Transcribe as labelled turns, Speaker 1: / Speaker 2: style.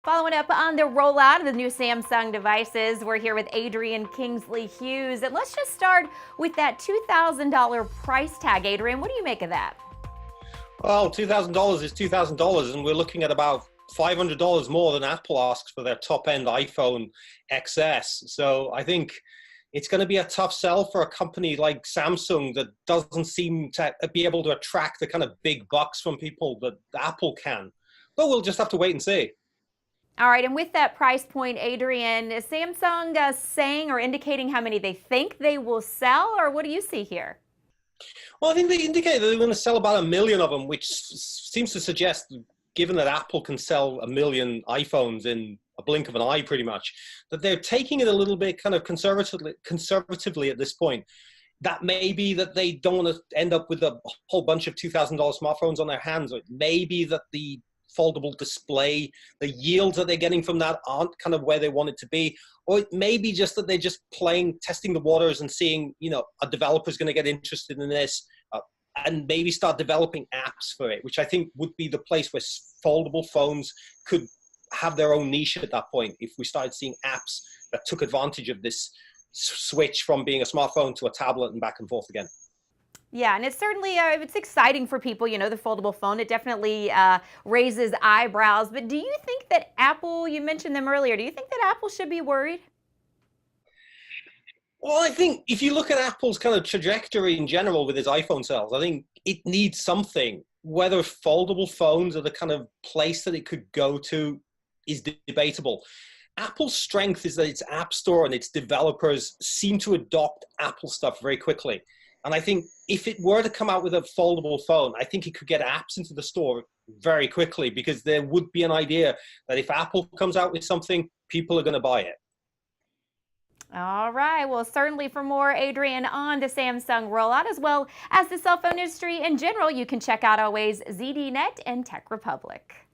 Speaker 1: Following up on the rollout of the new Samsung devices, we're here with Adrian Kingsley-Hughes. And let's just start with that $2,000 price tag. Adrian, what do you make of that?
Speaker 2: Well, $2,000 is $2,000, and we're looking at about $500 more than Apple asks for their top-end iPhone XS. So I think it's going to be a tough sell for a company like Samsung that doesn't seem to be able to attract the kind of big bucks from people that Apple can. But we'll just have to wait and see.
Speaker 1: All right, and with that price point, Adrian, is Samsung saying or indicating how many they think they will sell, or what do you see here?
Speaker 2: Well, I think they indicated they're going to sell about 1 million of them, which seems to suggest, given that Apple can sell 1 million iPhones in a blink of an eye pretty much, that they're taking it a little bit kind of conservatively at this point. That may be that they don't want to end up with a whole bunch of $2,000 smartphones on their hands, or it may be that the foldable display, the yields that they're getting from that aren't kind of where they want it to be, or it may be just that they're just testing the waters and seeing, a developer's going to get interested in this and maybe start developing apps for it, which I think would be the place where foldable phones could have their own niche at that point. If we started seeing apps that took advantage of this switch from being a smartphone to a tablet and back and forth again.
Speaker 1: Yeah, and it's certainly it's exciting for people, the foldable phone. It definitely raises eyebrows. But do you think that Apple, you mentioned them earlier, do you think that Apple should be worried?
Speaker 2: Well, I think if you look at Apple's kind of trajectory in general with its iPhone sales, I think it needs something. Whether foldable phones are the kind of place that it could go to is debatable. Apple's strength is that its app store and its developers seem to adopt Apple stuff very quickly. And I think if it were to come out with a foldable phone, I think it could get apps into the store very quickly, because there would be an idea that if Apple comes out with something, people are going to buy it.
Speaker 1: All right. Well, certainly for more, Adrian, on the Samsung rollout, as well as the cell phone industry in general, you can check out always ZDNet and TechRepublic.